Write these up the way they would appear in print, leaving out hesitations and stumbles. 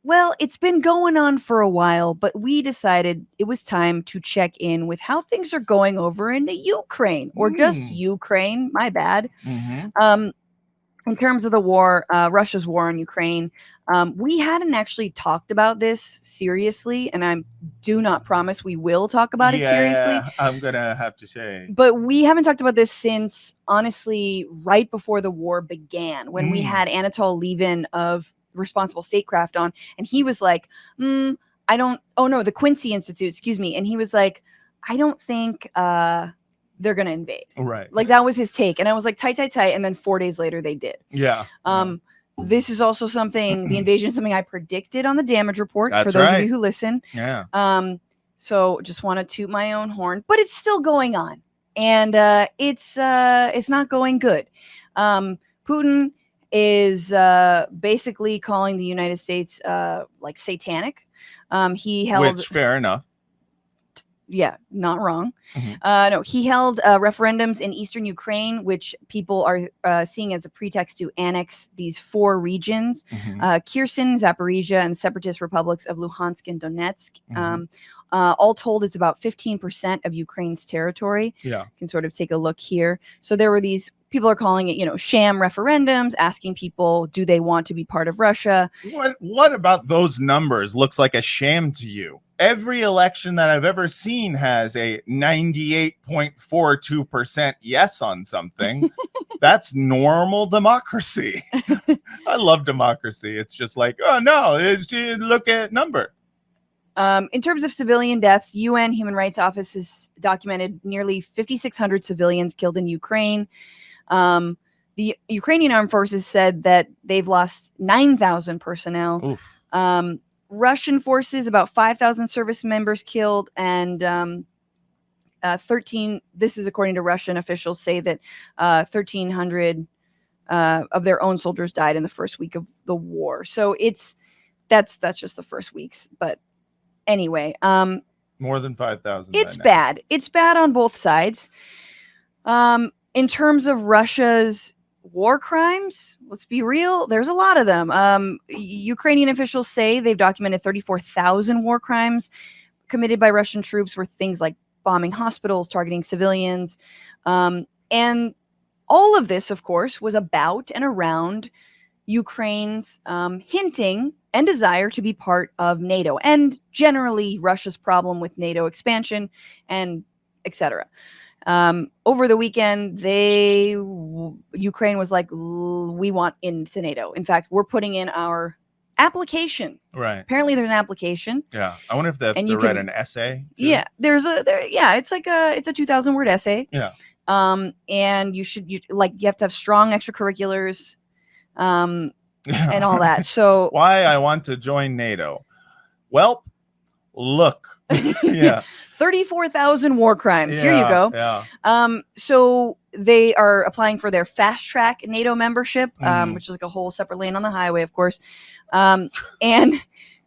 Well, it's been going on for a while, but we decided it was time to check in with how things are going over in the Ukraine, or just Mm. Ukraine. My bad. Mm-hmm. Um, in terms of the war, Russia's war on Ukraine, we hadn't actually talked about this seriously, and I do not promise we will talk about it seriously. Yeah, I'm gonna have to say. But we haven't talked about this since, honestly, right before the war began, when we Mm. had Anatol Levin of Responsible Statecraft on, and he was like, I don't, oh no, the Quincy Institute, excuse me. And he was like, I don't think they're going to invade. Right. Like, that was his take. And I was like, tight. And then 4 days later, they did. Yeah. This is also something, the invasion is something I predicted on the damage report, That's for those of right. you who listen. Yeah. So just want to toot my own horn, but it's still going on. And it's not going good. Putin is basically calling the United States like satanic. He held, Which, fair enough. yeah, not wrong. Mhm. No, he held referendums in eastern Ukraine, which people are seeing as a pretext to annex these 4 regions: Mhm. Kherson, Zaporizhia, and the separatist republics of Luhansk and Donetsk. Mhm. All told, it's about 15% of Ukraine's territory. Yeah. You can sort of take a look here. So there were these, people are calling it, sham referendums, asking people, do they want to be part of Russia? What about those numbers looks like a sham to you? Every election that I've ever seen has a 98.42% yes on something. That's normal democracy. I love democracy. It's just like, oh no, look at number. In terms of civilian deaths, UN Human Rights Office has documented nearly 5,600 civilians killed in Ukraine. The Ukrainian Armed Forces said that they've lost 9,000 personnel. Oof. Russian forces, about 5,000 service members killed, and 13, this is according to Russian officials, say that 1,300 of their own soldiers died in the first week of the war. So that's just the first weeks, but anyway, more than 5,000. It's bad. It's bad on both sides. In terms of Russia's war crimes, let's be real, there's a lot of them. Ukrainian officials say they've documented 34,000 war crimes committed by Russian troops, with things like bombing hospitals, targeting civilians. And all of this, of course, was about and around Ukraine's hinting and desire to be part of NATO, and generally Russia's problem with NATO expansion, and etc. Over the weekend, Ukraine was like, we want into NATO. In fact, we're putting in our application. Right. Apparently there's an application. Yeah. I wonder if they have to write an essay. Too. Yeah. It's like it's a 2,000 word essay. Yeah. And you have to have strong extracurriculars, and all that. So why I want to join NATO? Well, look. Yeah. 34,000 war crimes. Here you go. Yeah. So they are applying for their fast track NATO membership, which is like a whole separate lane on the highway, of course. And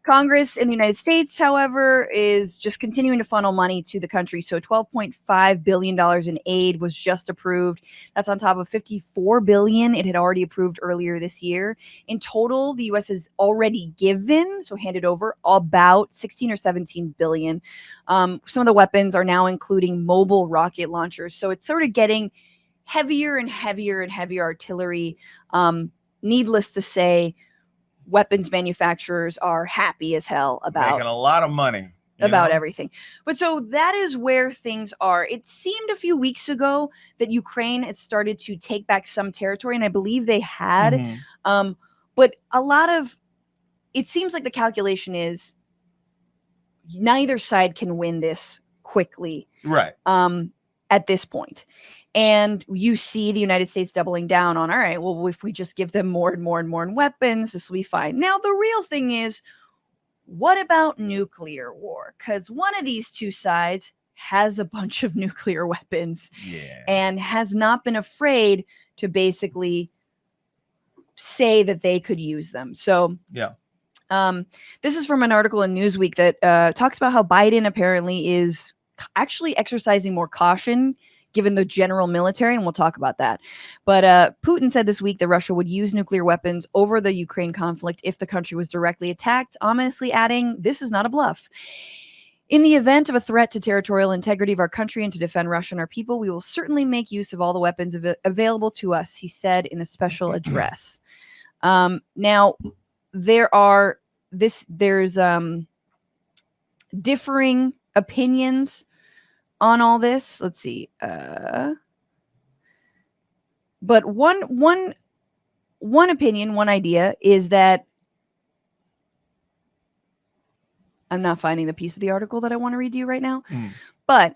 Congress in the United States, however, is just continuing to funnel money to the country. So $12.5 billion in aid was just approved. That's on top of $54 billion it had already approved earlier this year. In total, the U.S. has already given, so handed over, about 16 or 17 billion. Some of the weapons are now including mobile rocket launchers. So it's sort of getting heavier and heavier and heavier artillery. Needless to say, weapons manufacturers are happy as hell about making a lot of money about everything. But so that is where things are. It seemed a few weeks ago that Ukraine had started to take back some territory, and I believe they had. Mm-hmm. But it seems like the calculation is neither side can win this quickly. Right. At this point. And you see the United States doubling down on, all right, well, if we just give them more and more and more weapons, this will be fine. Now, the real thing is, what about nuclear war? Because one of these two sides has a bunch of nuclear weapons, and has not been afraid to basically say that they could use them. So, this is from an article in Newsweek that talks about how Biden apparently is actually exercising more caution given the general military, and we'll talk about that. But Putin said this week that Russia would use nuclear weapons over the Ukraine conflict if the country was directly attacked, ominously adding, "This is not a bluff. In the event of a threat to territorial integrity of our country and to defend Russia and our people, we will certainly make use of all the weapons available to us," he said in a special address. Now, there's differing opinions on all this. Let's see. But one opinion, one idea is that I'm not finding the piece of the article that I want to read to you right now, but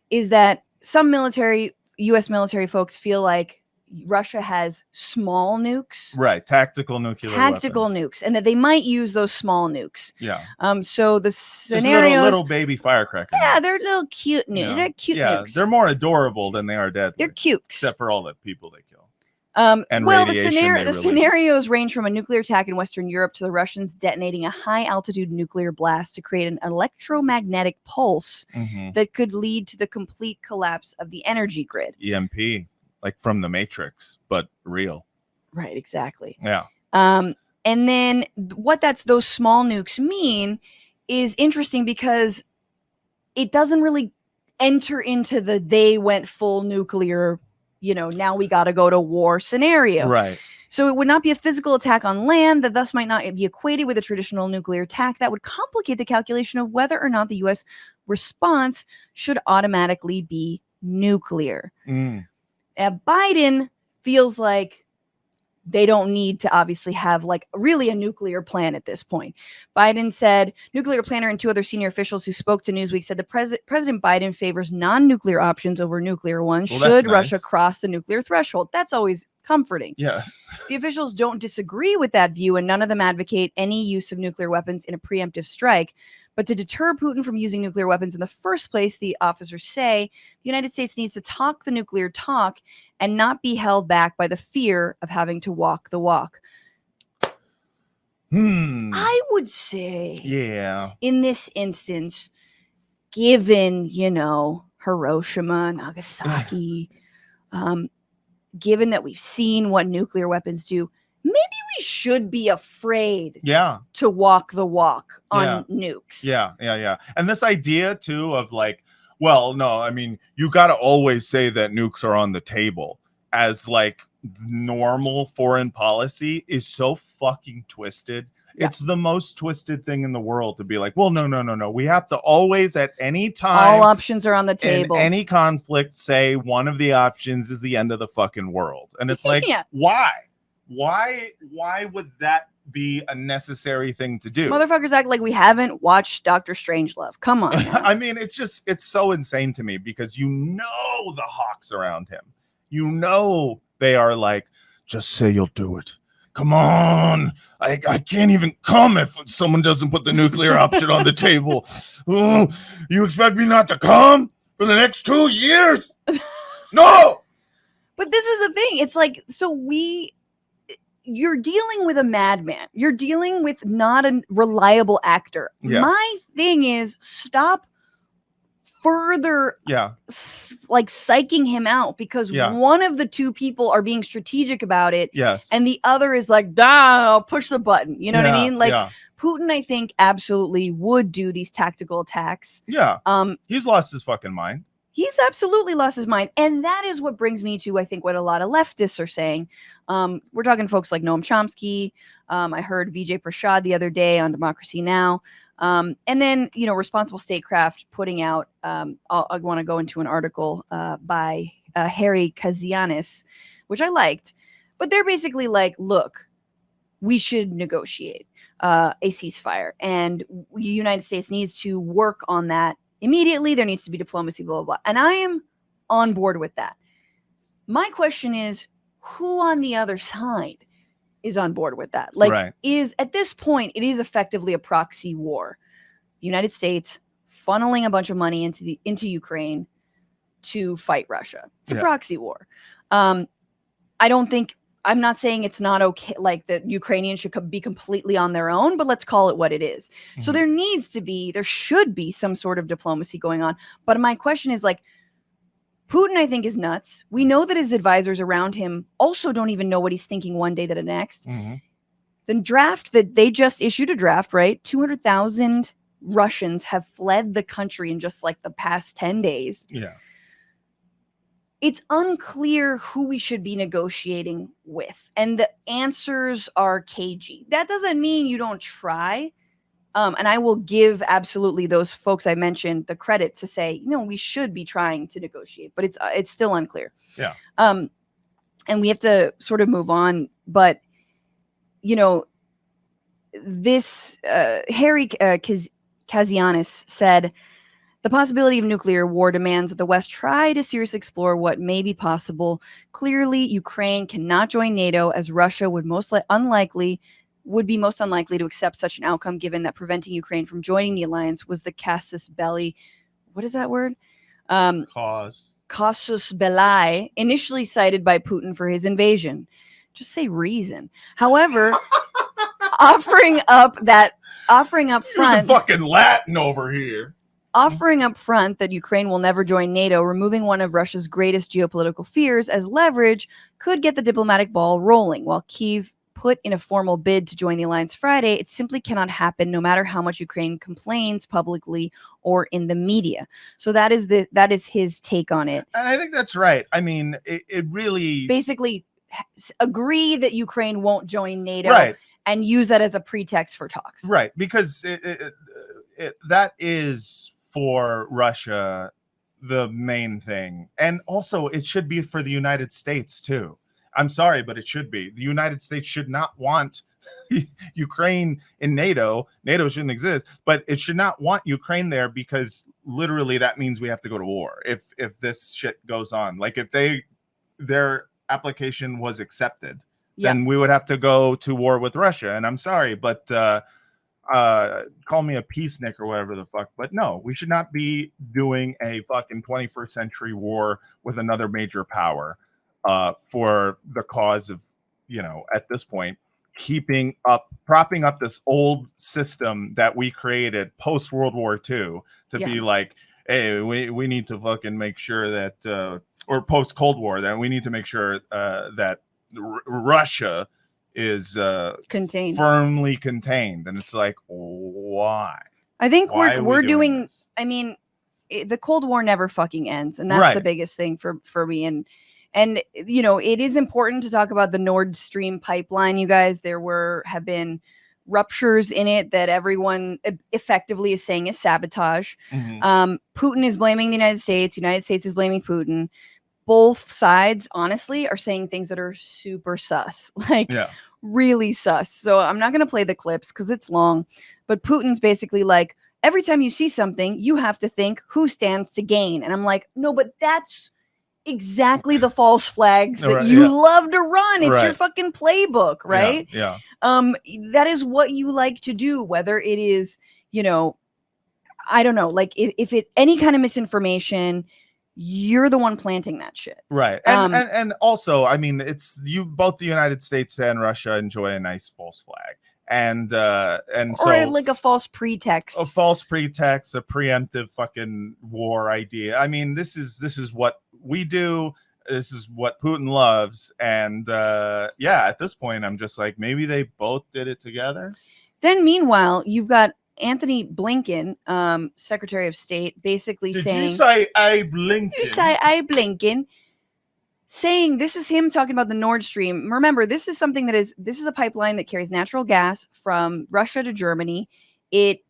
is that some U.S. military folks feel like Russia has small nukes. Right. Tactical nuclear weapons. Nukes, and that they might use those small nukes. Yeah. So the scenario, just little baby firecrackers. Yeah, they're little cute nukes. Yeah. They're cute Yeah, nukes. they're more adorable than they are deadly. They're cute. Except for all the people they kill. And well, the scenarios range from a nuclear attack in Western Europe to the Russians detonating a high-altitude nuclear blast to create an electromagnetic pulse that could lead to the complete collapse of the energy grid. EMP, like from the Matrix, but real. Right, exactly. Yeah. And then what those small nukes mean is interesting because it doesn't really enter into the they went full nuclear, now we got to go to war scenario. Right. So it would not be a physical attack on land that thus might not be equated with a traditional nuclear attack. That would complicate the calculation of whether or not the U.S. response should automatically be nuclear. Biden feels like they don't need to obviously have really a nuclear plan at this point. Biden said, nuclear planner and 2 other senior officials who spoke to Newsweek said the President Biden favors non-nuclear options over nuclear ones should Russia cross the nuclear threshold. That's always comforting. Yes. The officials don't disagree with that view, and none of them advocate any use of nuclear weapons in a preemptive strike. But to deter Putin from using nuclear weapons in the first place, the officers say the United States needs to talk the nuclear talk and not be held back by the fear of having to walk the walk. I would say, in this instance, given, Hiroshima, Nagasaki, given that we've seen what nuclear weapons do, maybe we should be afraid to walk the walk on nukes. Yeah. And this idea, too, of you got to always say that nukes are on the table as normal foreign policy is so fucking twisted. Yeah. It's the most twisted thing in the world to be like, well, no. We have to always at any time. All options are on the table. In any conflict, say one of the options is the end of the fucking world. And it's like, why? Why would that be a necessary thing to do? Motherfuckers act like we haven't watched Dr. Strangelove. Come on. I mean, it's so insane to me because the hawks around him. They are like, just say you'll do it. Come on. I can't even come if someone doesn't put the nuclear option on the table. Oh, you expect me not to come for the next 2 years? No. But this is the thing. It's like, you're dealing with a madman. You're dealing with not a reliable actor. Yes. My thing is stop further psyching him out because one of the 2 people are being strategic about it. Yes. And the other is like, I'll push the button. You know what I mean? Putin, I think, absolutely would do these tactical attacks. Yeah. He's lost his fucking mind. He's absolutely lost his mind. And that is what brings me to, I think, what a lot of leftists are saying. We're talking folks like Noam Chomsky. I heard Vijay Prashad the other day on Democracy Now! And then, Responsible Statecraft putting out, I want to go into an article by Harry Kazianis, which I liked. But they're basically like, look, we should negotiate a ceasefire. And the United States needs to work on that immediately. There needs to be diplomacy, blah, blah, blah. And I am on board with that. My question is, who on the other side is on board with that? Is at this point, it is effectively a proxy war. The United States funneling a bunch of money into Ukraine to fight Russia. It's a proxy war. I'm not saying it's not okay, that Ukrainians should be completely on their own, but let's call it what it is. Mm-hmm. So there should be some sort of diplomacy going on. But my question is Putin, I think, is nuts. We know that his advisors around him also don't even know what he's thinking one day to the next. Mm-hmm. The draft that they just issued a draft, right? 200,000 Russians have fled the country in just like the past 10 days. Yeah. It's unclear who we should be negotiating with. And the answers are cagey. That doesn't mean you don't try. And I will give absolutely those folks I mentioned the credit to say, you know, we should be trying to negotiate, but it's still unclear. Yeah. And we have to sort of move on. But, you know, this Harry Kazianis said, the possibility of nuclear war demands that the West try to seriously explore what may be possible. Clearly, Ukraine cannot join NATO, as Russia would be most unlikely to accept such an outcome, given that preventing Ukraine from joining the alliance was the casus belli. What is that word? Casus belli, initially cited by Putin for his invasion. Just say reason. However, offering up front, fucking Latin over here. Offering up front that Ukraine will never join NATO, removing one of Russia's greatest geopolitical fears as leverage, could get the diplomatic ball rolling. While Kyiv put in a formal bid to join the alliance Friday, it simply cannot happen no matter how much Ukraine complains publicly or in the media. So that is his take on it. And I think that's right. I mean, it really basically agree that Ukraine won't join NATO, right, and use that as a pretext for talks. Right, because that is for Russia the main thing. And also it should be for the United States too. I'm sorry, but it should be. The United States should not want Ukraine in NATO. NATO shouldn't exist, but it should not want Ukraine there, because literally that means we have to go to war if this shit goes on. Like if their application was accepted, then we would have to go to war with Russia. And I'm sorry, but call me a peacenik or whatever the fuck, but no, we should not be doing a fucking 21st century war with another major power for the cause of, you know, at this point, propping up this old system that we created post World War II to be like, hey, we need to fucking make sure that or post Cold War, that we need to make sure that Russia is firmly contained. And it's like, why? I think we're doing this? I mean, the Cold War never fucking ends, and that's the biggest thing for me. And you know, it is important to talk about the Nord Stream pipeline, you guys. Have been ruptures in it that everyone effectively is saying is sabotage. Mm-hmm. Putin is blaming the United States is blaming Putin. Both sides, honestly, are saying things that are super sus, like really sus. So I'm not going to play the clips because it's long, but Putin's basically like, every time you see something, you have to think who stands to gain. And I'm like, no, but that's exactly the false flags that you love to run. It's your fucking playbook, right? Yeah. That is what you like to do, whether it is, you know, I don't know, like if it any kind of misinformation, you're the one planting that shit. Right. And also, I mean, it's both the United States and Russia enjoy a nice false flag. And so like a false pretext. A preemptive fucking war idea. I mean, this is what we do. This is what Putin loves. And at this point, I'm just like, maybe they both did it together. Then meanwhile, you've got Anthony Blinken, Secretary of State, basically saying... Did you say a Blinken? You say a Blinken. Saying, this is him talking about the Nord Stream. Remember, this is a pipeline that carries natural gas from Russia to Germany. It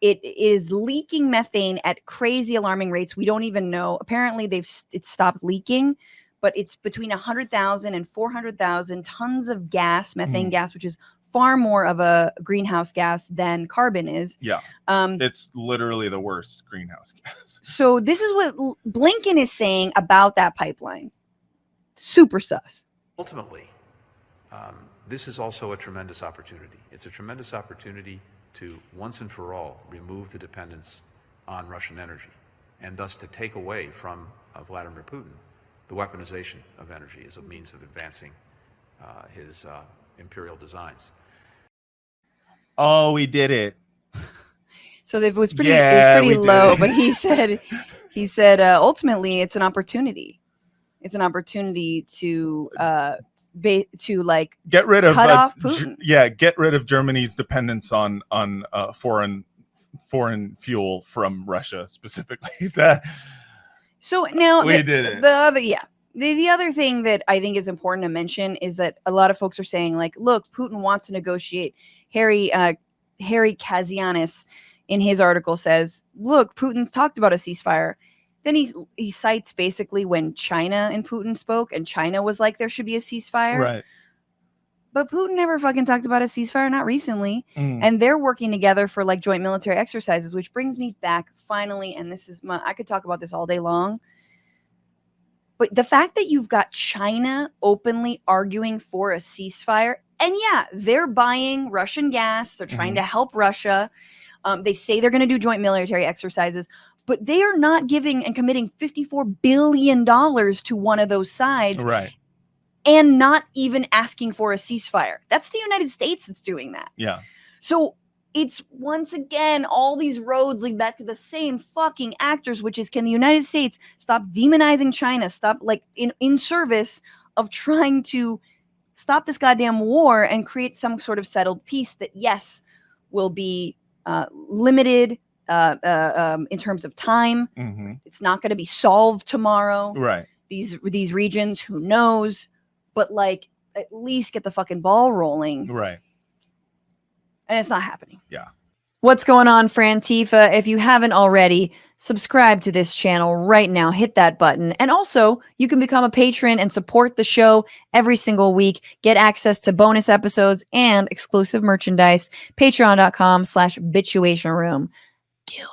is leaking methane at crazy alarming rates. We don't even know. Apparently, it's stopped leaking, but it's between 100,000 and 400,000 tons of gas, methane gas, which is far more of a greenhouse gas than carbon is. Yeah. It's literally the worst greenhouse gas. So this is what Blinken is saying about that pipeline. Super sus. Ultimately, this is also a tremendous opportunity. It's a tremendous opportunity to once and for all remove the dependence on Russian energy, and thus to take away from Vladimir Putin the weaponization of energy as a means of advancing his imperial designs. Oh, we did it. So it was pretty low, but he said He said, ultimately, it's an opportunity. It's an opportunity to like get rid of cut off Putin. Get rid of Germany's dependence on foreign fuel from Russia specifically. So now we did it. The other thing that I think is important to mention is that a lot of folks are saying, like, look, Putin wants to negotiate. Harry Kazianis in his article says, look, Putin's talked about a ceasefire. Then he cites basically when China and Putin spoke, and China was like, there should be a ceasefire. Right. But Putin never fucking talked about a ceasefire, not recently. And they're working together for like joint military exercises, which brings me back finally. And this is I could talk about this all day long. But the fact that you've got China openly arguing for a ceasefire, and yeah, they're buying Russian gas. They're trying to help Russia. They say they're going to do joint military exercises, but they are not giving and committing $54 billion to one of those sides. Right. And not even asking for a ceasefire. That's the United States that's doing that. Yeah. So it's once again, all these roads lead back to the same fucking actors, which is, can the United States stop demonizing China, stop like in service of trying to stop this goddamn war and create some sort of settled peace that, yes, will be limited in terms of time. It's not going to be solved tomorrow. Right. These regions, who knows? But like, at least get the fucking ball rolling. Right. And it's not happening. Yeah. What's going on, Frantifa? If you haven't already, subscribe to this channel right now. Hit that button. And also, you can become a patron and support the show every single week. Get access to bonus episodes and exclusive merchandise. Patreon.com/bitchuation room. Do it.